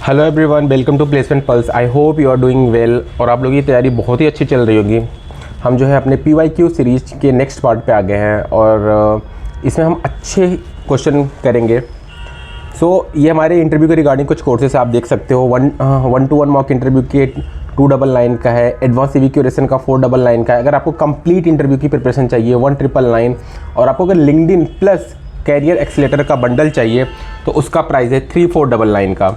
Hello everyone, welcome to placement pulse. I hope you are doing well और आप लोगों की तैयारी बहुत ही अच्छी चल रही होगी। हम जो है अपने PYQ सीरीज के नेक्स्ट पार्ट पे आ गए हैं और इसमें हम अच्छे क्वेश्चन करेंगे। ये हमारे इंटरव्यू के रिगार्डिंग कुछ कोर्सेस आप देख सकते हो। 1-to-1 मॉक इंटरव्यू के 299 का है, एडवांस CV क्यूरेशन का 499 का है। अगर आपको कंप्लीट इंटरव्यू की प्रिपरेशन चाहिए 1999, और आपको अगर लिंक्डइन प्लस कैरियर एक्सीलेटर का बंडल चाहिए तो उसका प्राइस है 3499 का।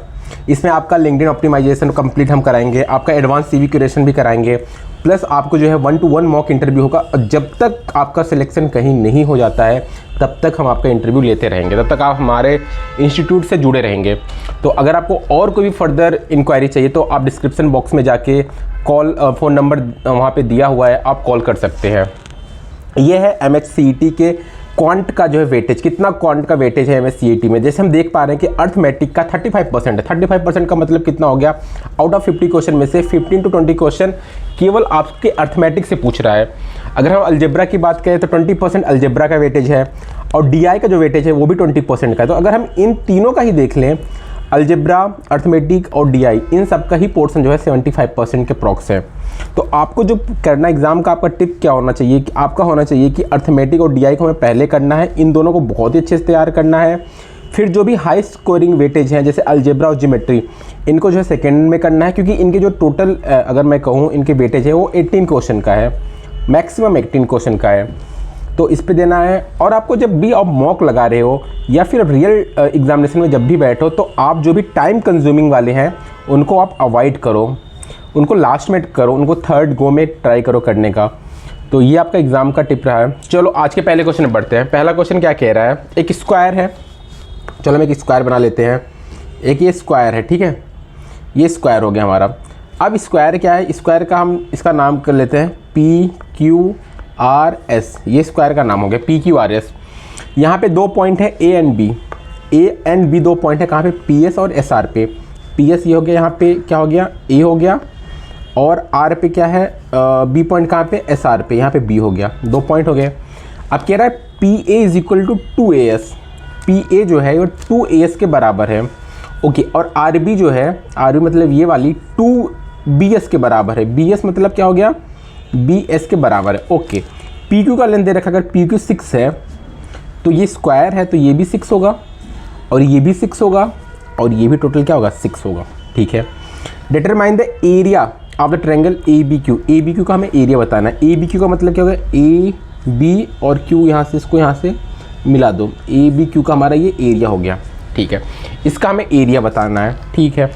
इसमें आपका लिंक्डइन ऑप्टिमाइजेशन कंप्लीट हम कराएंगे, आपका एडवांस CV क्यूरेशन भी कराएंगे, प्लस आपको जो है 1-to-1 मॉक इंटरव्यू होगा। जब तक आपका सिलेक्शन कहीं नहीं हो जाता है तब तक हम आपका इंटरव्यू लेते रहेंगे, तब तक आप हमारे इंस्टीट्यूट से जुड़े रहेंगे। तो अगर आपको और कोई भी फर्दर इंक्वायरी चाहिए तो आप डिस्क्रिप्शन बॉक्स में जाके फ़ोन नंबर वहाँ पे दिया हुआ है, आप कॉल कर सकते हैं। ये है MHCET के क्वांट का जो है वेटेज, कितना क्वांट का वेटेज है MHCET में। जैसे हम देख पा रहे हैं कि अर्थमेटिक का 35% है। 35% का मतलब कितना हो गया, आउट ऑफ 50 क्वेश्चन में से 15 to 20 क्वेश्चन केवल आपके अर्थमेटिक से पूछ रहा है। अगर हम अलजेब्रा की बात करें तो 20% अलजेब्रा का वेटेज है, और DI का जो वेटेज है वो भी 20% का है। तो अगर हम इन तीनों का ही देख लें, अलजेब्रा, अर्थमेटिक और DI, इन सब का ही पोर्शन जो है 75% के प्रॉक्स है। तो आपको जो करना एग्जाम का, आपका टिप क्या होना चाहिए कि आपका होना चाहिए कि अर्थमेटिक और DI को हमें पहले करना है, इन दोनों को बहुत ही अच्छे से तैयार करना है। फिर जो भी हाई स्कोरिंग वेटेज हैं जैसे अलजेब्रा और ज्योमेट्री, इनको जो है सेकेंड में करना है, क्योंकि इनके जो टोटल अगर मैं कहूँ इनके वेटेज है वो 18 क्वेश्चन का है, मैक्सिमम 18 क्वेश्चन का है, तो इस पे देना है। और आपको जब भी आप मॉक लगा रहे हो या फिर रियल एग्जामिनेशन में जब भी बैठो तो आप जो भी टाइम कंज्यूमिंग वाले हैं उनको आप अवॉइड करो, उनको लास्ट में करो, उनको थर्ड गो में ट्राई करो करने का। तो ये आपका एग्ज़ाम का टिप रहा है। चलो आज के पहले क्वेश्चन में बढ़ते हैं। पहला क्वेश्चन क्या कह रहा है, एक स्क्वायर है, चलो हम एक स्क्वायर बना लेते हैं। एक ये स्क्वायर है, ठीक है, ये स्क्वायर हो गया हमारा। अब स्क्वायर क्या है, स्क्वायर का हम इसका नाम कर लेते हैं PQRS। ये स्क्वायर का नाम हो गया PQRS। यहाँ पे 2 पॉइंट है A एंड B 2 पॉइंट है, कहाँ पे, PS और SR पे। PS ये हो गया, यहाँ पे क्या हो गया, A हो गया, और R पे क्या है, B पॉइंट कहाँ पे, SR पे, यहाँ पे B हो गया, 2 पॉइंट हो गए। अब कह रहा है PA = 2AS। PA जो है वो 2AS के बराबर है, ओके। और RB जो है, RB मतलब ये वाली 2BS के बराबर है। BS मतलब क्या हो गया, BS के बराबर है, ओके। PQ का लेंथ दे रखा, अगर PQ 6 है तो ये स्क्वायर है तो ये भी 6 होगा, और ये भी 6 होगा, और ये भी टोटल क्या होगा, 6 होगा, ठीक है। Determine the area of the triangle ABQ। ABQ का हमें एरिया बताना है। ABQ का मतलब क्या होगा, AB और Q, यहाँ से इसको यहाँ से मिला दो, ABQ का हमारा ये एरिया हो गया, ठीक है। इसका हमें एरिया बताना है, ठीक है।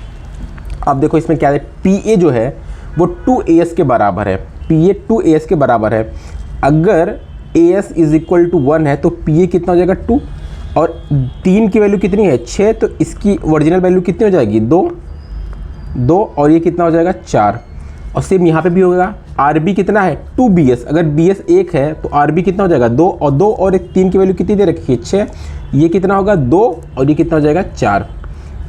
अब देखो इसमें क्या है, PA जो है वो 2AS के बराबर है। PA 2AS के बराबर है। अगर AS = 1 है तो PA कितना हो जाएगा, 2, और 3 की वैल्यू कितनी है, 6, तो इसकी ओरिजिनल वैल्यू कितनी हो जाएगी, 2, और ये कितना हो जाएगा, 4। और सेम यहाँ पे भी होगा। RB कितना है, 2BS। अगर BS 1 है तो RB कितना हो जाएगा, 2, और 2 और 3 की वैल्यू कितनी दे रखी है, 6। ये कितना होगा, 2, और ये कितना हो जाएगा, 4।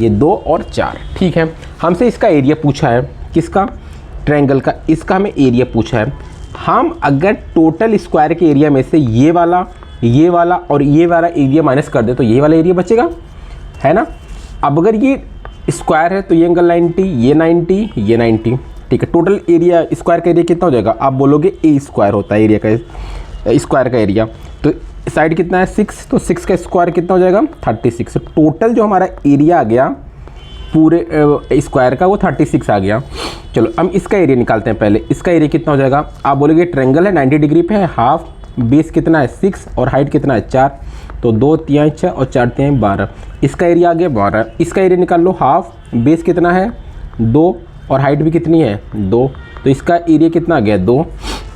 ये 2 और 4, ठीक है। हमसे इसका एरिया पूछा है, किसका, ट्रायंगल का। इसका हमें एरिया पूछा है। हम अगर टोटल स्क्वायर के एरिया में से ये वाला और ये वाला एरिया माइनस कर दे तो ये वाला एरिया बचेगा, है ना। अब अगर ये स्क्वायर है तो ये एंगल 90, ये 90, ये 90, ठीक है। टोटल एरिया स्क्वायर का एरिया कितना हो जाएगा, आप बोलोगे A स्क्वायर होता है एरिया का, स्क्वायर का एरिया। तो साइड कितना है, 6, तो 6 का स्क्वायर कितना हो जाएगा, 36। टोटल जो हमारा एरिया आ गया पूरे स्क्वायर का वो 36 आ गया। चलो हम इसका एरिया निकालते हैं पहले। इसका एरिया कितना हो जाएगा, आप बोलोगे ट्रायंगल है 90 डिग्री पे है, हाफ, बेस कितना है 6 और हाइट कितना है 4, तो 2 3 6 और 4 3 12। इसका एरिया आ गया 12। इसका एरिया निकाल लो, हाफ, बेस कितना है 2 और हाइट भी कितनी है 2, तो इसका एरिया कितना आ गया 2।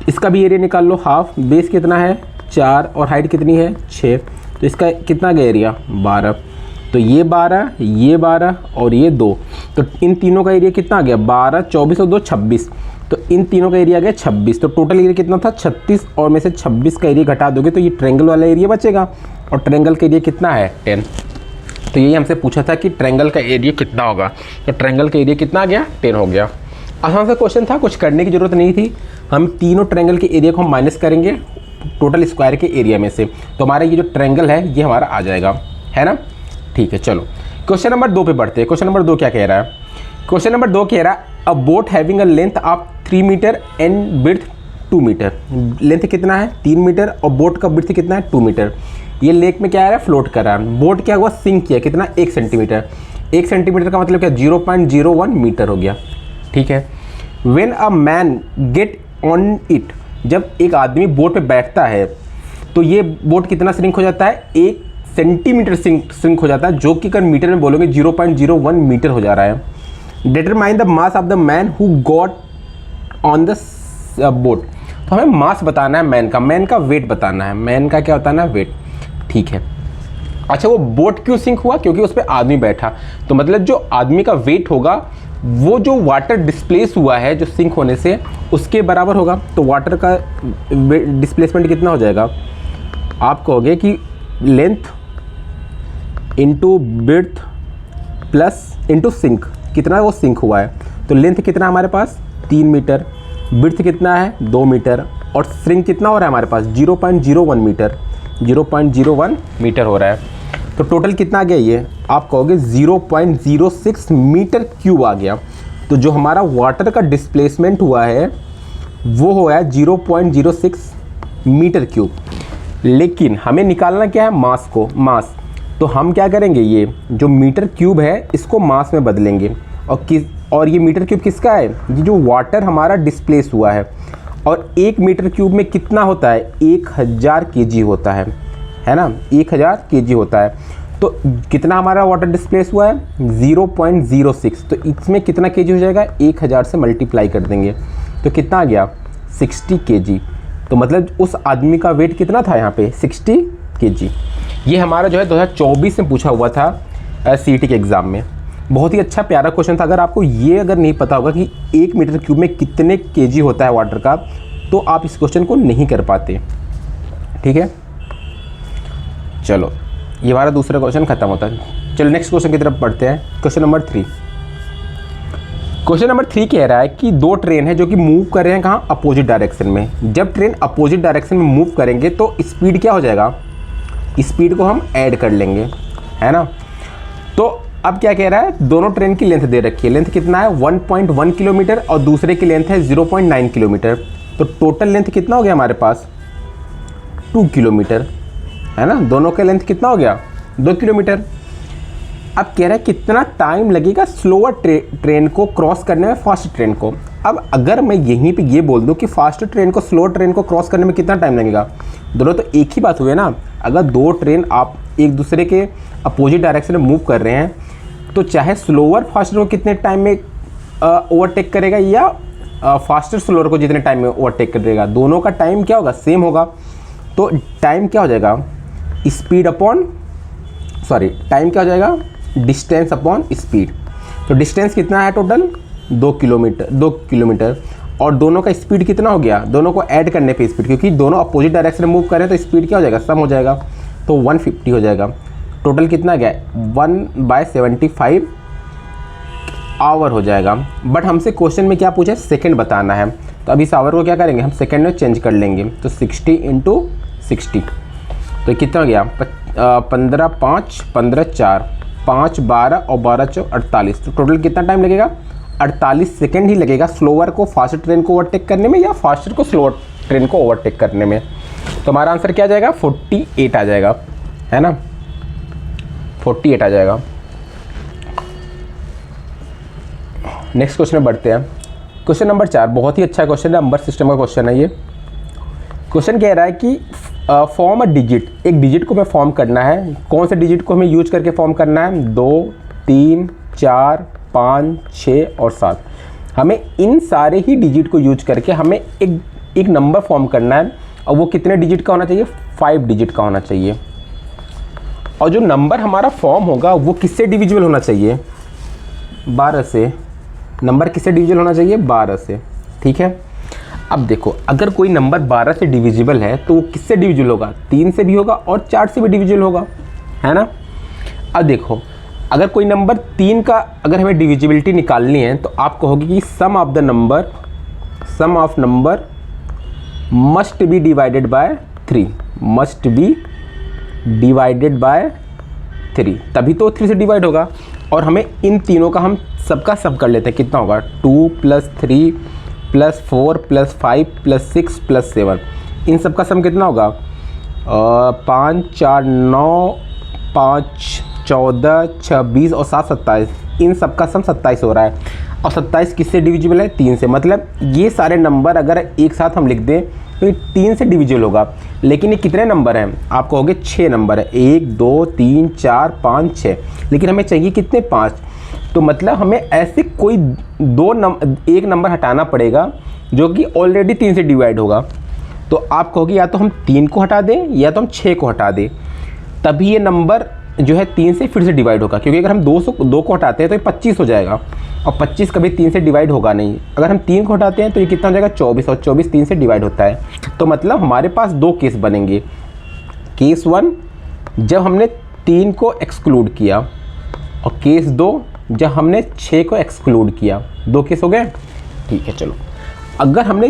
इसका भी एरिया निकाल लो, हाफ, बेस कितना है 4 और हाइट कितनी है 6, तो इसका कितना गया एरिया 12। तो ये 12, ये 12 और ये 2, तो इन तीनों का एरिया कितना आ गया, 12, 24 और 2 26, तो इन तीनों का एरिया आ गया 26। तो टोटल एरिया कितना था 36, और में से 26 का एरिया घटा दोगे तो ये ट्रायंगल वाला एरिया बचेगा, और ट्रायंगल का एरिया कितना है 10। तो यही हमसे पूछा था कि ट्रायंगल का एरिया कितना होगा, तो ट्रायंगल का एरिया कितना आ गया, 10 हो गया। आसान सा क्वेश्चन था, कुछ करने की ज़रूरत नहीं थी। हम तीनों ट्रायंगल के एरिया को हम माइनस करेंगे टोटल स्क्वायर के एरिया में से, तो हमारा ये जो ट्रायंगल है ये हमारा आ जाएगा, है ना, ठीक है। चलो क्वेश्चन नंबर 2 पे बढ़ते हैं। क्वेश्चन नंबर 2 क्या कह रहा है? क्वेश्चन नंबर 2 कह रहा है a boat having a length of 3 metre and width 2 metre. Length कितना है? 3 मीटर और बोट का विड्थ कितना है? 2 मीटर। ये लेक में क्या आ रहा है? फ्लोट कर रहा है। बोट क्या हुआ? सिंक किया। कितना? 1 सेंटीमीटर। 1 सेंटीमीटर का मतलब क्या? 0.01 मीटर हो गया। ठीक है। When a main get on it, जब एक आदमी बोट पे बैठता है तो ये बोट कितना श्रिंक हो जाता है? 1 सेंटीमीटर श्रिंक हो जाता है, जो कि अगर मीटर में बोलोगे 0.01 मीटर हो जा रहा है। Determine the mass of the man who got on the boat. तो हमें मास बताना है मैन का वेट बताना है। मैन का क्या बताना है? वेट। ठीक है। अच्छा, वो बोट क्यों सिंक हुआ? क्योंकि उस पर आदमी बैठा। तो मतलब जो आदमी का वेट होगा वो जो वाटर डिस्प्लेस हुआ है जो सिंक होने से, उसके बराबर होगा। तो वाटर का डिस्प्लेसमेंट कितना हो जाएगा? आप कहोगे कि length into width plus into sink, कितना वो सिंक हुआ है। तो लेंथ कितना हमारे पास? 3 मीटर। विड्थ कितना है? 2 मीटर। और श्रिंक कितना हो रहा है हमारे पास? 0.01 मीटर। 0.01 मीटर हो रहा है। तो टोटल कितना आ गया ये? आप कहोगे 0.06 मीटर क्यूब आ गया। तो जो हमारा वाटर का डिस्प्लेसमेंट हुआ है वो हुआ है 0.06 मीटर क्यूब। लेकिन हमें निकालना क्या है? मास को। मास। तो हम क्या करेंगे? ये जो मीटर क्यूब है इसको मास में बदलेंगे। और ये मीटर क्यूब किसका है? ये जो वाटर हमारा डिस्प्लेस हुआ है। और 1 मीटर क्यूब में कितना होता है? 1000 kg होता है ना? 1000 kg होता है। तो कितना हमारा वाटर डिस्प्लेस हुआ है? 0.06। तो इसमें कितना kg हो जाएगा? 1000 से मल्टीप्लाई कर देंगे तो कितना आ गया? 60 kg। तो मतलब उस आदमी का वेट कितना था यहाँ पे? 60 kg। ये हमारा जो है 2024 में पूछा हुआ था CET के एग्ज़ाम में। बहुत ही अच्छा प्यारा क्वेश्चन था। अगर आपको ये अगर नहीं पता होगा कि 1 मीटर क्यूब में कितने kg होता है वाटर का, तो आप इस क्वेश्चन को नहीं कर पाते। ठीक है, चलो ये हमारा दूसरा क्वेश्चन खत्म होता है। चलो नेक्स्ट क्वेश्चन की तरफ बढ़ते हैं। Question number 3। क्वेश्चन नंबर 3 कह रहा है कि 2 ट्रेन है जो कि मूव कर रहे हैं कहाँ? अपोजिट डायरेक्शन में। जब ट्रेन अपोजिट डायरेक्शन में मूव करेंगे तो स्पीड क्या हो जाएगा? स्पीड को हम ऐड कर लेंगे, है ना? तो अब क्या कह रहा है? दोनों ट्रेन की लेंथ दे रखी है। लेंथ कितना है? 1.1 किलोमीटर और दूसरे की लेंथ है 0.9 किलोमीटर। तो टोटल लेंथ कितना हो गया हमारे पास? 2 किलोमीटर, है ना? दोनों का लेंथ कितना हो गया? 2 किलोमीटर। अब कह रहा है कितना टाइम लगेगा स्लोअर ट्रेन को क्रॉस करने में फास्ट ट्रेन को। अब अगर मैं यहीं पे ये बोल दूं कि फास्ट ट्रेन को स्लोअर ट्रेन को क्रॉस करने में कितना टाइम लगेगा, दोनों तो एक ही बात हुई ना। अगर 2 ट्रेन आप एक दूसरे के अपोजिट डायरेक्शन में मूव कर रहे हैं तो चाहे स्लोअर फास्टर को कितने टाइम में ओवरटेक करेगा या फास्टर स्लोअर को जितने टाइम में ओवरटेक करेगा, दोनों का टाइम क्या होगा? सेम होगा। तो टाइम क्या हो जाएगा? स्पीड अपॉन टाइम क्या हो जाएगा? Distance upon speed. तो डिस्टेंस कितना है टोटल? 2 किलोमीटर। और दोनों का स्पीड कितना हो गया? दोनों को ऐड करने पे स्पीड, क्योंकि दोनों अपोजिट डायरेक्शन में मूव कर रहे हैं तो स्पीड क्या हो जाएगा? सम हो जाएगा। तो 150 हो जाएगा। टोटल कितना गया? 1/75 आवर हो जाएगा। बट हमसे क्वेश्चन में क्या पूछा है? सेकेंड बताना है। तो अभी इस आवर को क्या करेंगे? हम सेकेंड में चेंज कर लेंगे। तो 60 × 60 तो कितना हो गया? 15 5 15 4 5 12 और 12 4 48। तो टोटल कितना टाइम लगेगा? 48 सेकेंड ही लगेगा स्लोअर को फास्ट ट्रेन को ओवरटेक करने में या फास्टर को स्लोअर ट्रेन को ओवरटेक करने में। तो हमारा आंसर क्या आ जाएगा? 48 आ जाएगा, है ना? 48 आ जाएगा। नेक्स्ट क्वेश्चन में बढ़ते हैं। क्वेश्चन नंबर 4 बहुत ही अच्छा क्वेश्चन है, नंबर सिस्टम का क्वेश्चन है ये। क्वेश्चन कह रहा है कि फॉर्म अ डिजिट, एक डिजिट को हमें फॉर्म करना है। कौन से डिजिट को हमें यूज करके फॉर्म करना है? 2 3 4 5 6 और 7। हमें इन सारे ही डिजिट को यूज करके हमें एक नंबर फॉर्म करना है। और वो कितने डिजिट का होना चाहिए? 5 डिजिट का होना चाहिए। और जो नंबर हमारा फॉर्म होगा वो किससे डिविजिबल होना चाहिए? 12 से। नंबर किससे डिविजिबल होना चाहिए? 12 से। ठीक है, अब देखो अगर कोई नंबर 12 से डिविजिबल है तो वो किससे डिविजिबल होगा? 3 से भी होगा और 4 से भी डिविजिबल होगा, है ना? अब देखो अगर कोई नंबर 3 का अगर हमें डिविजिबिलिटी निकालनी है तो आप कहोगे कि sum of number must be divided by 3, must be divided by 3, तभी तो 3 से डिवाइड होगा। और हमें इन तीनों का हम सबका सब कर लेते हैं, कितना होगा 2 + 3 + 4 + 5 + 6 + 7, इन सब का सम कितना होगा 5 4 9 5 14 26 और 7 27, इन सब का सम 27 हो रहा है। और 27 किससे डिविजिबल है 3 से, मतलब ये सारे नंबर अगर एक साथ हम लिख दें तो ये 3 से डिविजिबल होगा। लेकिन ये कितने नंबर हैं, आप कहोगे 6 नंबर है, 1 2 3 4 5 6, लेकिन हमें चाहिए कितने 5। तो मतलब हमें ऐसे कोई एक नंबर हटाना पड़ेगा जो कि ऑलरेडी 3 से डिवाइड होगा। तो आप कहोगे या तो हम 3 को हटा दें या तो हम 6 को हटा दें, तभी ये नंबर जो है 3 से फिर से डिवाइड होगा। क्योंकि अगर हम 2 को हटाते हैं तो ये 25 हो जाएगा, और 25 कभी 3 से डिवाइड होगा नहीं। अगर हम 3 को हटाते हैं तो ये कितना हो जाएगा 24, और 24 3 से डिवाइड होता है। तो मतलब हमारे पास 2 केस बनेंगे। केस 1 जब हमने 3 को एक्सक्लूड किया, और केस 2 जब हमने 6 को एक्सक्लूड किया। 2 केस हो गए, ठीक है। चलो, अगर हमने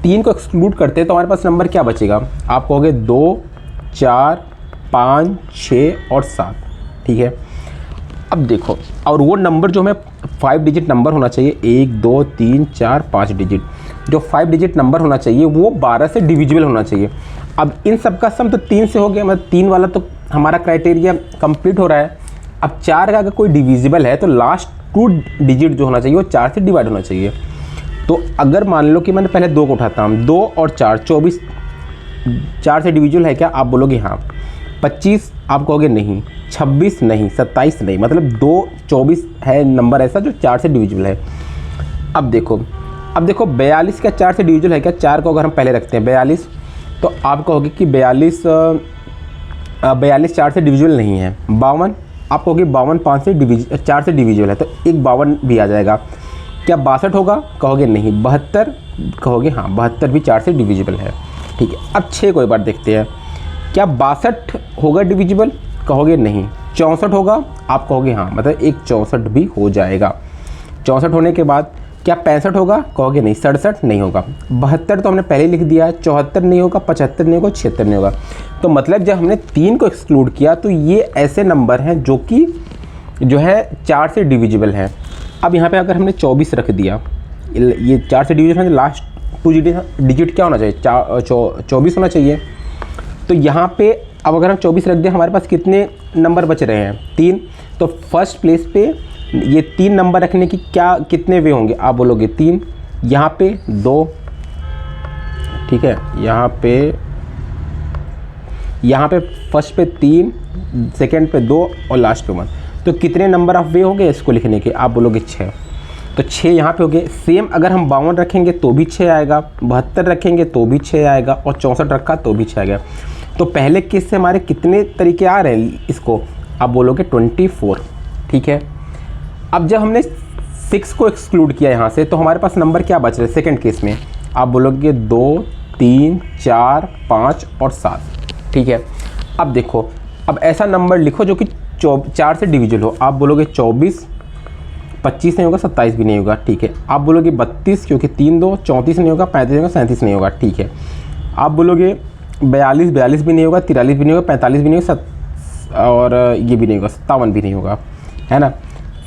3 को एक्सक्लूड करते हैं तो हमारे पास नंबर क्या बचेगा, आप कहोगे 2 4 5 6 और 7, ठीक है। अब देखो, और वो नंबर जो हमें 5 डिजिट नंबर होना चाहिए, 1 2 3 4 5 डिजिट, जो 5 डिजिट नंबर होना चाहिए वो 12 से डिविजिबल होना चाहिए। अब इन सब का सम तो 3 से हो गया, मतलब 3 वाला तो हमारा क्राइटेरिया कंप्लीट हो रहा है। अब 4 का अगर कोई डिविजिबल है तो लास्ट 2 डिजिट जो होना चाहिए वो 4 से डिवाइड होना चाहिए। तो अगर मान लो कि मैंने पहले 2 को उठाता हूँ, 2 और 4 24, 4 से डिविजिबल है क्या, आप बोलोगे हाँ। 25 आप कहोगे नहीं, 26 नहीं, 27 नहीं, मतलब 2 24 है नंबर ऐसा जो 4 से डिविजिबल है। अब देखो 42 क्या 4 से डिविजिबल है क्या, 4 को अगर हम पहले रखते हैं 42, तो आप कहोगे कि 42 4 से डिविजिबल नहीं है। 52 आप कहोगे 52 4 से डिविजिबल है, तो एक 52 भी आ जाएगा। क्या 62 होगा, कहोगे नहीं। 72 कहोगे हाँ, 72 भी 4 से डिविजिबल है, ठीक है। अब 6 को एक बार देखते हैं, क्या 62 होगा डिविजिबल, कहोगे नहीं। 64 होगा, आप कहोगे हाँ, मतलब एक 64 भी हो जाएगा। 64 होने के बाद क्या 65 होगा, कहोगे नहीं। 67 नहीं होगा। 72 तो हमने पहले लिख दिया है, 74 नहीं होगा, 75 नहीं होगा, 76 नहीं होगा। तो मतलब जब हमने 3 को एक्सक्लूड किया तो ये ऐसे नंबर हैं जो कि जो है 4 से डिविजिबल है। अब यहाँ पे अगर हमने 24 रख दिया, ये 4 से डिविजिबल है, लास्ट 2 डिजिट क्या होना चाहिए 24 होना चाहिए। तो यहाँ पे अब अगर हम 24 रख दें, हमारे पास कितने नंबर बच रहे हैं 3। तो फर्स्ट प्लेस पे ये 3 नंबर रखने की क्या कितने वे होंगे, आप बोलोगे 3, यहाँ पे 2, ठीक है, यहाँ पे फर्स्ट पे 3, सेकंड पे 2 और लास्ट पे 1। तो कितने नंबर ऑफ वे हो गए इसको लिखने के, आप बोलोगे 6। तो 6 यहाँ पे हो गए। सेम अगर हम 52 रखेंगे तो भी 6 आएगा, 72 रखेंगे तो भी 6 आएगा, और 64 रखा तो भी 6 आएगा। तो पहले केस से हमारे कितने तरीके आ रहे हैं इसको, आप बोलोगे 24, ठीक है। अब जब हमने 6 को एक्सक्लूड किया यहाँ से, तो हमारे पास नंबर क्या बच रहे सेकंड केस में, आप बोलोगे 2 3 4 5 और 7, ठीक है। अब देखो, अब ऐसा नंबर लिखो जो कि 4 से डिविजिबल हो, आप बोलोगे 24, 25 नहीं होगा, 27 भी नहीं होगा, ठीक है। आप बोलोगे 32, क्योंकि 3 2 34 नहीं होगा, 35 नहीं होगा, 37 नहीं होगा, ठीक है। आप बोलोगे 42 भी नहीं होगा, 43 भी नहीं होगा, 45 भी नहीं होगा, और ये भी नहीं होगा, 57 भी नहीं होगा, है ना।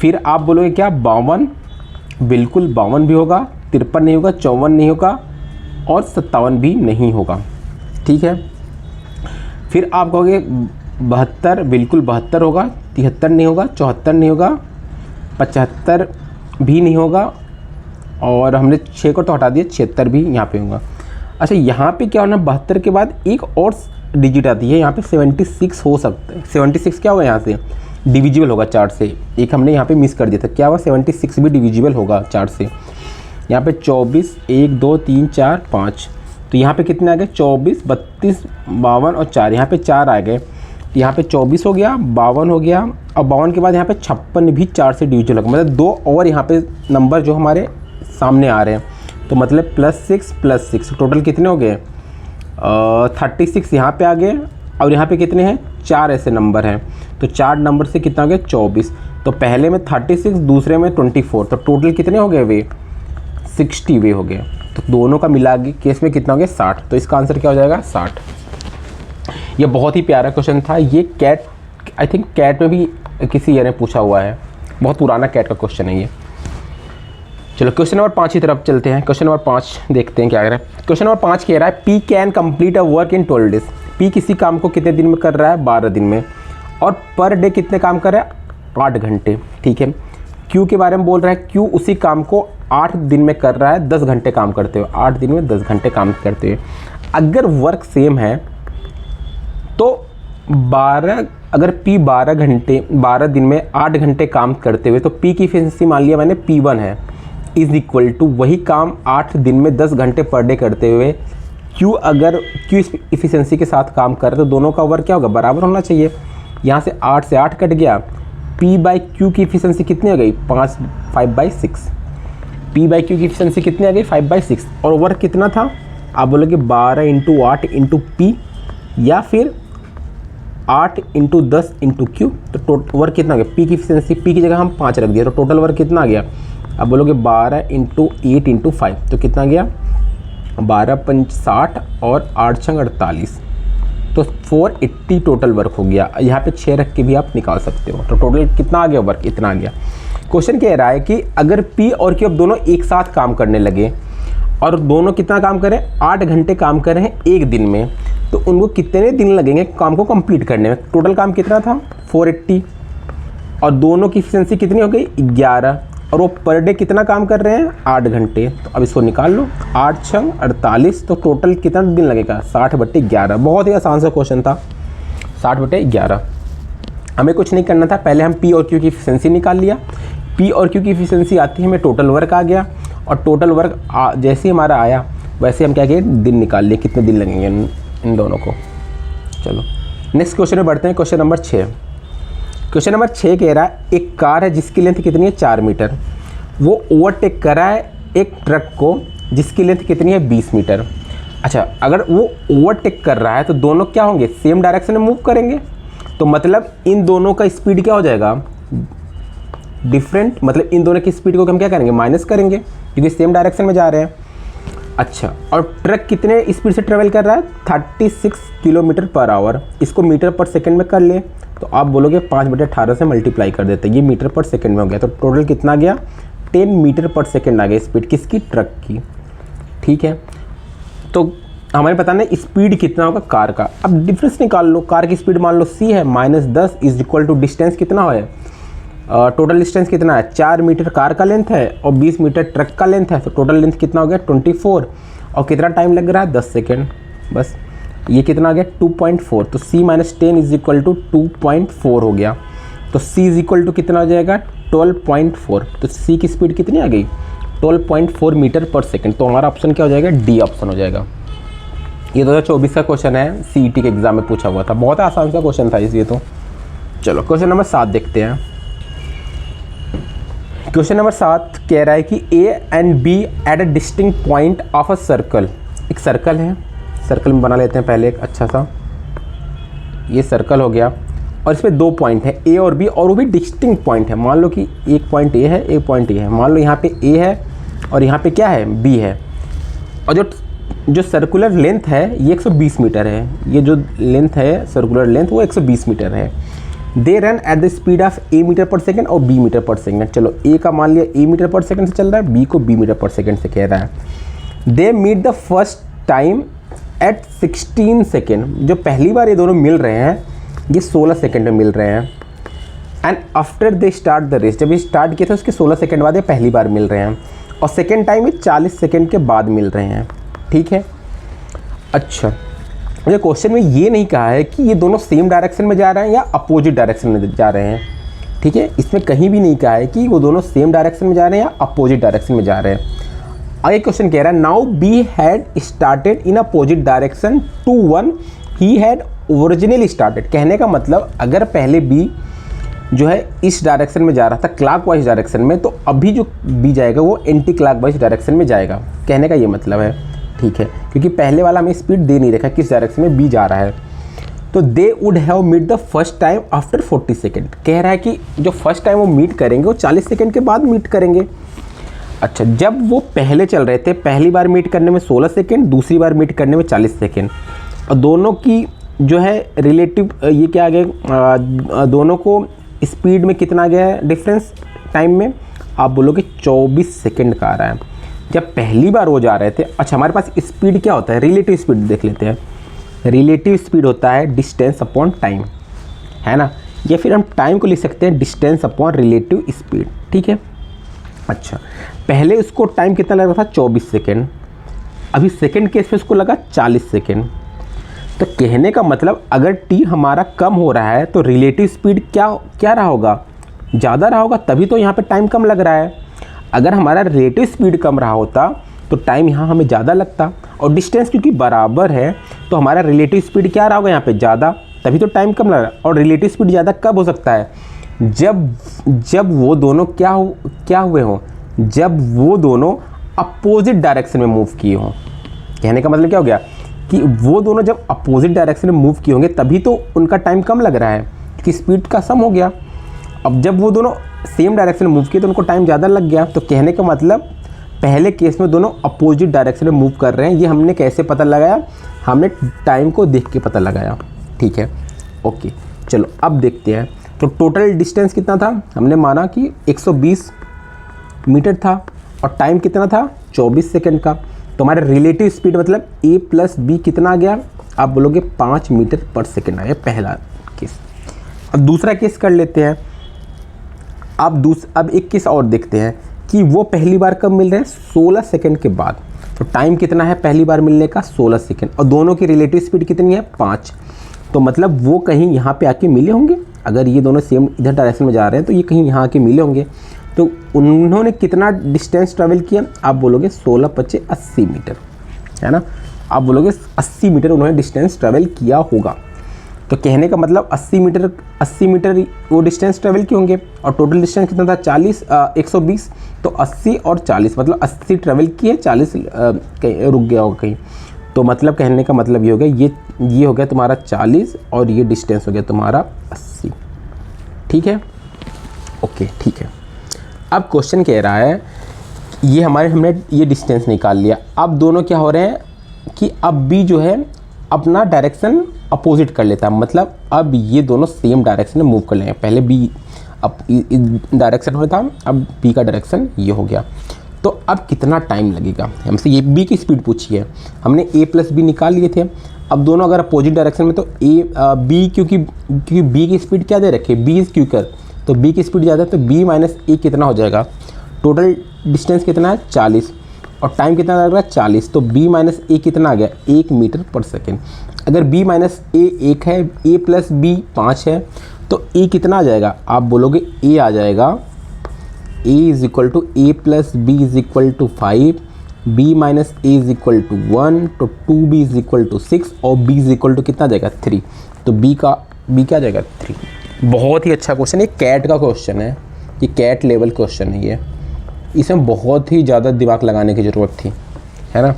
फिर आप बोलोगे क्या 52, बिल्कुल 52 भी होगा, 53 नहीं होगा, 54 नहीं होगा, और 57 भी नहीं होगा, ठीक है। फिर आप कहोगे 72, बिल्कुल 72 होगा, 73 नहीं होगा, 74 नहीं होगा, 75 भी नहीं होगा, और हमने 6 को तो हटा दिया, 76 भी यहाँ पे होगा। अच्छा, यहाँ पे क्या होना, 72 के बाद एक और डिजिट आती है, यहाँ पे 76 हो सकता है। 76 क्या होगा, यहाँ से डिविजिबल होगा 4 से, एक हमने यहाँ पे मिस कर दिया था, क्या हुआ 76 भी डिविजिबल होगा 4 से। यहाँ पे 24, 1 2 3 4 5, तो यहाँ पे कितने आ गए 24, 32, 52 और 4, यहाँ पे 4 आ गए। यहाँ पे 24 हो गया, 52 हो गया, और 52 के बाद यहाँ पे 56 भी 4 से डिविजिबल होगा, मतलब 2 और यहाँ पे नंबर जो हमारे सामने आ रहे हैं। तो मतलब +6 टोटल कितने हो गए 36 यहाँ पे आ गए, और यहाँ पे कितने हैं 4 ऐसे नंबर हैं। तो 4 नंबर से कितना हो गया 24। तो पहले में 36, दूसरे में 24, तो टोटल कितने हो गए वे 60 वे हो गए। तो दोनों का मिला के केस में कितना हो गया 60। तो इसका आंसर क्या हो जाएगा 60। ये बहुत ही प्यारा क्वेश्चन था। ये कैट आई थिंक कैट में भी किसी ईयर में पूछा हुआ है, बहुत पुराना कैट का क्वेश्चन है ये। चलो क्वेश्चन नंबर 5 की तरफ चलते हैं। क्वेश्चन नंबर 5 देखते हैं क्या कह रहा है। क्वेश्चन नंबर 5 कह रहा है P can complete a work in 12 days. P किसी काम को कितने दिन में कर रहा है, 12 दिन में, और पर डे कितने काम कर रहा है, 8 घंटे। ठीक है, क्यू के बारे में बोल रहा है, क्यू उसी काम को 8 दिन में कर रहा है 10 घंटे काम करते हुए, 8 दिन में 10 घंटे काम करते हुए। अगर वर्क सेम है तो 12, अगर P 12 दिन में 8 घंटे काम करते हुए, तो P की इफिशिएंसी मान लिया मैंने P1 है, इज इक्वल टू वही काम 8 दिन में 10 घंटे पर डे करते हुए Q, अगर Q इफिशिएंसी के साथ काम कर रहे तो दोनों का वर्क क्या होगा, बराबर होना चाहिए। यहाँ से 8 से 8 कट गया, P बाई क्यू की इफिशिएंसी कितनी हो गई, 5/6। P बाई क्यू की इफिशिएंसी कितनी आ गई, 5/6। और वर्क कितना था, आप बोलोगे 12 × 8 × P, या फिर 8 × 10 × Q। तो वर्क कितना आ गया, P की इफिशिएंसी, P की जगह हम 5 रख दिया, तो टोटल वर्क कितना आ गया, आप बोलोगे 12 × 8 × 5, तो कितना गया, 12 × 5 60 और 8 × 6 48, तो 480 टोटल वर्क हो गया। यहाँ पे 6 रख के भी आप निकाल सकते हो, तो टोटल कितना आ गया वर्क, इतना आ गया। क्वेश्चन कह रहा है कि अगर P और Q अब दोनों एक साथ काम करने लगे और दोनों कितना काम करें, 8 घंटे काम कर रहे हैं एक दिन में, तो उनको कितने दिन लगेंगे काम को कंप्लीट करने में। टोटल काम कितना था, 480, और दोनों की इफिशिएंसी कितनी हो गई, 11, और वो पर डे कितना काम कर रहे हैं, 8 घंटे। तो अब इसको निकाल लो, 8 × 6 48, तो टोटल कितना दिन लगेगा, 60/11। बहुत ही आसान सा क्वेश्चन था, 60/11। हमें कुछ नहीं करना था, पहले हम P और Q की इफिशिएंसी निकाल लिया। P और Q की इफिशिएंसी आती है, हमें टोटल वर्क आ गया, और टोटल वर्क जैसे ही हमारा आया वैसे हम क्या किए, दिन निकाल लिए, कितने दिन लगेंगे इन दोनों को। चलो नेक्स्ट क्वेश्चन में बढ़ते हैं। Question number 6। क्वेश्चन नंबर 6 कह रहा है एक कार है जिसकी लेंथ कितनी है, 4 मीटर। वो ओवरटेक कर रहा है एक ट्रक को जिसकी लेंथ कितनी है, 20 मीटर। अच्छा, अगर वो ओवरटेक कर रहा है तो दोनों क्या होंगे, सेम डायरेक्शन में मूव करेंगे। तो मतलब इन दोनों का स्पीड क्या हो जाएगा, डिफरेंट। मतलब इन दोनों की स्पीड को हम क्या करेंगे, माइनस करेंगे, क्योंकि सेम डायरेक्शन में जा रहे हैं। अच्छा, और ट्रक कितने स्पीड से ट्रेवल कर रहा है, 36 किलोमीटर पर आवर। इसको मीटर पर सेकंड में कर ले, तो आप बोलोगे 5/18 से मल्टीप्लाई कर देते हैं, ये मीटर पर सेकंड में हो गया। तो टोटल कितना गया, 10 मीटर पर सेकंड आ गया स्पीड किसकी, ट्रक की। ठीक है, तो हमें पता नहीं स्पीड कितना होगा कार का। अब डिफरेंस निकाल लो, कार की स्पीड मान लो c है, -10 इज इक्वल टू डिस्टेंस कितना है, टोटल डिस्टेंस कितना है, 4 मीटर कार का लेंथ है और 20 मीटर ट्रक का लेंथ है। तो टोटल लेंथ कितना हो गया, 24, और कितना टाइम लग रहा है, 10 सेकेंड। बस ये कितना आ गया, 2.4। तो c - 10 इज इक्वल टू 2.4 हो गया। तो c इज इक्वल टू कितना हो जाएगा, 12.4। तो c की स्पीड कितनी आ गई, 12.4 मीटर पर सेकेंड। तो हमारा ऑप्शन क्या हो जाएगा, डी ऑप्शन हो जाएगा। ये 2024 का क्वेश्चन है, CET के एग्जाम में पूछा हुआ था, बहुत आसान सा क्वेश्चन था इसलिए। तो चलो क्वेश्चन नंबर 7 देखते हैं। क्वेश्चन नंबर 7 कह रहा है कि A and B at a distinct point of a circle. एक सर्कल है, सर्कल में बना लेते हैं पहले एक अच्छा सा, ये सर्कल हो गया, और इसमें 2 पॉइंट है A और B, और वो भी डिस्टिंक्ट पॉइंट है। मान लो कि एक पॉइंट A है, एक पॉइंट A है। मान लो यहाँ पे A है और यहाँ पे क्या है, B है, और जो सर्कुलर लेंथ है ये 120 मीटर है। ये जो लेंथ है सर्कुलर लेंथ वो 120 मीटर है। They run at the speed of A metre per second और B मीटर पर सेकेंड। चलो A का मान लिया A मीटर पर सेकेंड से चल रहा है, B को B मीटर पर सेकेंड से कह रहा है। They meet the first time at 16 second. जो पहली बार ये दोनों मिल रहे हैं ये 16 सेकेंड में मिल रहे हैं। And after they start the race, जब ये स्टार्ट किया था उसके 16 सेकेंड बाद ये पहली बार मिल रहे हैं, और सेकेंड टाइम ये 40 सेकेंड के बाद मिल रहे हैं। ठीक है, अच्छा, मुझे क्वेश्चन में ये नहीं कहा है कि ये दोनों सेम डायरेक्शन में जा रहे हैं या अपोजिट डायरेक्शन में जा रहे हैं। ठीक है, इसमें कहीं भी नहीं कहा है कि वो दोनों सेम डायरेक्शन में जा रहे हैं या अपोजिट डायरेक्शन में जा रहे हैं। आगे क्वेश्चन कह रहा है, now B had started in opposite direction to one he had originally started. कहने का मतलब अगर पहले बी जो है इस डायरेक्शन में जा रहा था क्लॉकवाइज डायरेक्शन में, तो अभी जो बी जाएगा वो एंटी क्लॉकवाइज डायरेक्शन में जाएगा। कहने का ये मतलब है। ठीक है, क्योंकि पहले वाला हमें स्पीड दे नहीं रखा किस डायरेक्शन में बी जा रहा है। तो they would have meet the first time after 40 second. कह रहा है कि जो फर्स्ट टाइम वो मीट करेंगे वो 40 सेकेंड के बाद मीट करेंगे। अच्छा, जब वो पहले चल रहे थे, पहली बार मीट करने में 16 सेकेंड, दूसरी बार मीट करने में 40 सेकेंड, और दोनों की जो है रिलेटिव ये क्या आ गया, दोनों को स्पीड में कितना आ गया है डिफरेंस टाइम में, आप बोलोगे 24 सेकंड का आ रहा है। जब पहली बार वो जा रहे थे, अच्छा हमारे पास स्पीड क्या होता है, रिलेटिव स्पीड देख लेते हैं। रिलेटिव स्पीड होता है डिस्टेंस अपॉन टाइम, है ना, या फिर हम टाइम को लिख सकते हैं डिस्टेंस अपॉन रिलेटिव स्पीड, ठीक है। अच्छा पहले उसको टाइम कितना लग रहा था 24 सेकेंड, अभी सेकेंड केस में उसको लगा 40 सेकेंड। तो कहने का मतलब अगर टी हमारा कम हो रहा है तो रिलेटिव स्पीड क्या रहा होगा, ज़्यादा रहा होगा, तभी तो यहाँ पे टाइम कम लग रहा है। अगर हमारा रिलेटिव स्पीड कम रहा होता तो टाइम यहाँ हमें ज़्यादा लगता, और डिस्टेंस क्योंकि बराबर है तो हमारा रिलेटिव स्पीड क्या रहा होगा यहाँ पे ज़्यादा, तभी तो टाइम कम लग रहा है। और रिलेटिव स्पीड ज़्यादा कब हो सकता है, जब वो दोनों क्या हुए हों, जब वो दोनों अपोजिट डायरेक्शन में मूव किए हों। कहने का मतलब क्या हो गया कि वो दोनों जब अपोजिट डायरेक्शन में मूव किए होंगे तभी तो उनका टाइम कम लग रहा है, क्योंकि स्पीड का सम हो गया। अब जब वो दोनों सेम डायरेक्शन में मूव किए तो उनको टाइम ज़्यादा लग गया। तो कहने का मतलब पहले केस में दोनों अपोजिट डायरेक्शन में मूव कर रहे हैं। ये हमने कैसे पता लगाया, हमने टाइम को देख के पता लगाया, ठीक है। ओके चलो अब देखते हैं। तो टोटल डिस्टेंस कितना था, हमने माना कि 120 मीटर था और टाइम कितना था 24 सेकंड का। तो हमारे रिलेटिव स्पीड मतलब a प्लस बी कितना आ गया, आप बोलोगे 5 मीटर पर सेकंड आ गया, पहला केस। अब दूसरा केस कर लेते हैं। अब एक केस और देखते हैं कि वो पहली बार कब मिल रहे हैं, 16 सेकंड के बाद। तो टाइम कितना है पहली बार मिलने का 16 सेकंड, और दोनों की रिलेटिव स्पीड कितनी है 5। तो मतलब वो कहीं यहाँ पे आके मिले होंगे, अगर ये दोनों सेम इधर डायरेक्शन में जा रहे हैं तो ये कहीं यहाँ आके मिले होंगे। तो उन्होंने कितना डिस्टेंस ट्रैवल किया, आप बोलोगे 16 × 80 मीटर, है ना, आप बोलोगे 80 मीटर उन्होंने डिस्टेंस ट्रैवल किया होगा। तो कहने का मतलब 80 मीटर वो डिस्टेंस ट्रैवल किए होंगे, और टोटल डिस्टेंस कितना था 120। तो 80 और 40 मतलब 80 ट्रैवल किए, 40 रुक गया होगा कहीं। तो मतलब कहने का मतलब ये हो गया, ये हो गया तुम्हारा 40 और ये डिस्टेंस हो गया तुम्हारा 80, ठीक है। ओके ठीक है। अब क्वेश्चन कह रहा है ये हमने ये डिस्टेंस निकाल लिया। अब दोनों क्या हो रहे हैं कि अब बी जो है अपना डायरेक्शन अपोजिट कर लेता है, मतलब अब ये दोनों सेम डायरेक्शन में मूव कर लेंगे। पहले बी अब डायरेक्शन में था, अब बी का डायरेक्शन ये हो गया। तो अब कितना टाइम लगेगा, हमसे ये बी की स्पीड पूछी है, हमने ए प्लस बी निकाल लिए थे। अब दोनों अगर अपोजिट डायरेक्शन में तो बी क्योंकि बी की स्पीड क्या दे रखी है, बी इज़ क्विकर, तो बी की स्पीड ज़्यादा है, तो बी माइनस ए कितना हो जाएगा, टोटल डिस्टेंस कितना है 40 और टाइम कितना लग रहा है 40। तो बी माइनस ए कितना आ गया 1 मीटर पर सेकेंड। अगर बी माइनस ए 1 है, ए प्लस बी 5 है, तो ए कितना आ जाएगा, आप बोलोगे ए आ जाएगा A is equal to A plus B is equal to 5, B minus A is equal to 1, तो 2b इज इक्वल टू 6 और b इज इक्वल टू कितना जाएगा 3। तो b क्या जाएगा 3। बहुत ही अच्छा क्वेश्चन है, कैट का क्वेश्चन है, ये कैट लेवल क्वेश्चन है ये, इसमें बहुत ही ज़्यादा दिमाग लगाने की ज़रूरत थी, है ना।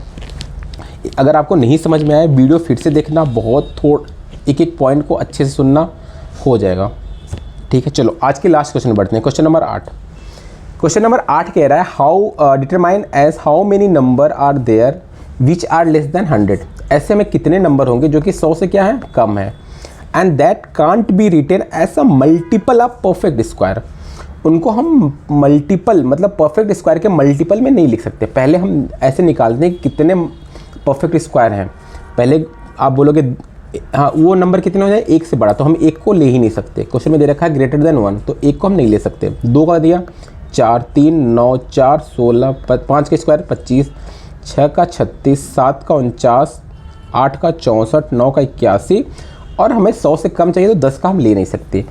अगर आपको नहीं समझ में आए वीडियो फिर से देखना, बहुत एक पॉइंट को अच्छे से सुनना, हो जाएगा, ठीक है। चलो आज के लास्ट क्वेश्चन बढ़ते हैं, क्वेश्चन नंबर 8। क्वेश्चन नंबर 8 कह रहा है how determine as how many number are there which are less than 100। ऐसे में कितने नंबर होंगे जो कि 100 से क्या है कम है, and that can't be written as a multiple of perfect square. उनको हम मल्टीपल मतलब परफेक्ट स्क्वायर के मल्टीपल में नहीं लिख सकते। पहले हम ऐसे निकालते हैं कि कितने परफेक्ट स्क्वायर हैं, पहले आप बोलोगे हाँ वो नंबर कितने हो जाए 1 से बड़ा, तो हम 1 को ले ही नहीं सकते। क्वेश्चन में दे रखा है ग्रेटर देन 1, तो 1 को हम नहीं ले सकते। 2 का दिया 4, 3, 9, 4, 16, 5 का स्क्वायर 25, 6 का 36, 7 का 49, 8 का 64, 9 का 81, और हमें 100 से कम चाहिए तो 10 का हम ले नहीं सकते,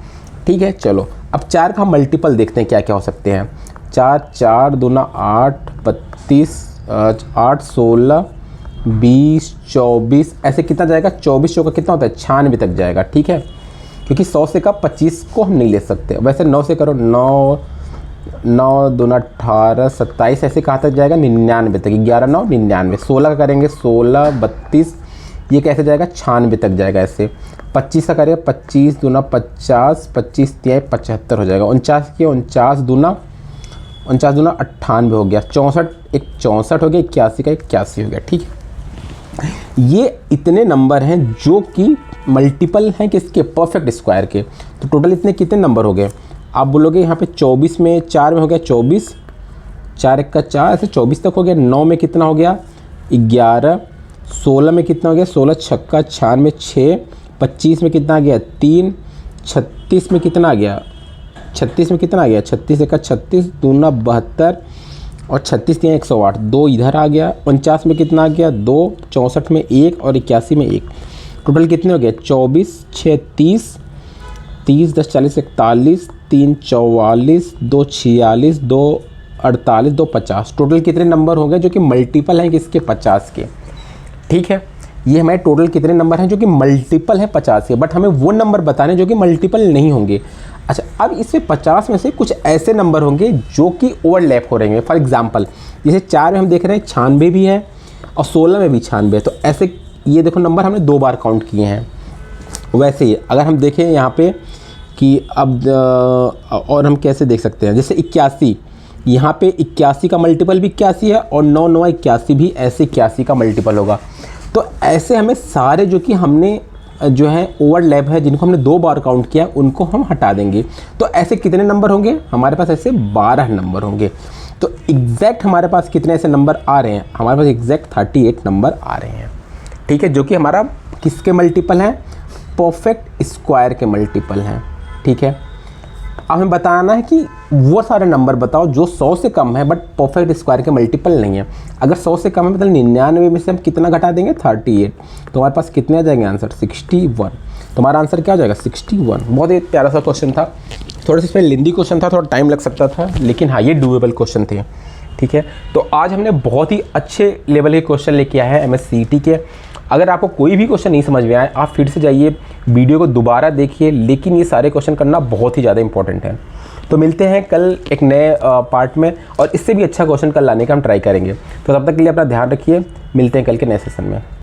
ठीक है। चलो अब 4 का मल्टीपल देखते हैं क्या क्या हो सकते हैं। 4, 4 दूना 8, 32, 8, 16, 20, 24, ऐसे कितना जाएगा 24 चौका कितना होता है 96 तक जाएगा, ठीक है। क्योंकि 100 से कम 25 को हम नहीं ले सकते। वैसे 9 से करो 9, 9 दूना 18, 27, ऐसे कहाँ तक जाएगा 99 तक, 11, 9, 99। 16 का करेंगे 16, 32, ये कैसे जाएगा 96 तक जाएगा ऐसे। 25 का करेंगे 25 दूना 50, 25 तिहाई 75 हो जाएगा। 49 के 49 दूना 98 हो गया। 64 एक 64 हो गया, 81 का 81 हो गया, ठीक है। ये इतने नंबर हैं जो कि मल्टीपल हैं किसके, परफेक्ट स्क्वायर के। तो टोटल इतने कितने नंबर हो गए, आप बोलोगे यहाँ पे 24 में 4 में हो गया 24, 4 एक का 4, ऐसे 24 तक हो गया। 9 में कितना हो गया 11, 16 में कितना हो गया 16 छक्का 96 6, 25 में कितना आ गया 3, 36 में कितना आ गया 36 में कितना आ गया 36 एक का 36, दूना 72 और 36 दिया 108, 2 इधर आ गया। 49 में कितना आ गया 2, 64 में 1 और 81 में 1। टोटल कितने हो गए 24 6 30, 30 10 40 41, 3 44, 2 46, 2 48, 2 50। टोटल कितने नंबर हो गए जो कि मल्टीपल हैं किसके 50 के। ठीक है, ये हमारे टोटल कितने नंबर हैं जो कि मल्टीपल हैं 50 के, बट हमें वो नंबर बताने जो कि मल्टीपल नहीं होंगे। अच्छा, अब इसमें 50 में से कुछ ऐसे नंबर होंगे जो कि ओवरलैप हो रहेंगे। फॉर एग्जांपल जैसे 4 में हम देख रहे हैं 96 भी है और 16 में भी 96 है, तो ऐसे ये देखो नंबर हमने 2 बार काउंट किए हैं। वैसे ही अगर हम देखें यहाँ पे कि अब और हम कैसे देख सकते हैं, जैसे 81, यहाँ पे 81 का मल्टीपल भी 81 है और 9 9 81 भी ऐसे 81 का मल्टीपल होगा। तो ऐसे हमें सारे जो कि हमने जो है ओवरलैप है जिनको हमने 2 बार काउंट किया उनको हम हटा देंगे। तो ऐसे कितने नंबर होंगे हमारे पास, ऐसे 12 नंबर होंगे। तो एग्जैक्ट हमारे पास कितने ऐसे नंबर आ रहे हैं, हमारे पास एग्जैक्ट 38 नंबर आ रहे हैं। ठीक है, जो कि हमारा किसके मल्टीपल हैं, परफेक्ट स्क्वायर के मल्टीपल हैं। ठीक है, अब हमें बताना है कि वो सारे नंबर बताओ जो 100 से कम है बट परफेक्ट स्क्वायर के मल्टीपल नहीं है। अगर 100 से कम है मतलब 99 में से हम कितना घटा देंगे 38, तो हमारे पास कितने आ जाएंगे आंसर 61। तो हमारा आंसर क्या हो जाएगा 61। बहुत ही प्यारा सा क्वेश्चन था, थोड़ा सा इसमें लेंदी क्वेश्चन था, थोड़ा टाइम लग सकता था, लेकिन हाँ ये डूएबल क्वेश्चन थे। ठीक है, तो आज हमने बहुत ही अच्छे लेवल के क्वेश्चन लेके आए हैं MSCT के। अगर आपको कोई भी क्वेश्चन नहीं समझ में आए आप फिर से जाइए वीडियो को दोबारा देखिए, लेकिन ये सारे क्वेश्चन करना बहुत ही ज़्यादा इंपॉर्टेंट है। तो मिलते हैं कल एक नए पार्ट में और इससे भी अच्छा क्वेश्चन कल लाने का हम ट्राई करेंगे। तो तब तक के लिए अपना ध्यान रखिए, मिलते हैं कल के नए सेशन में।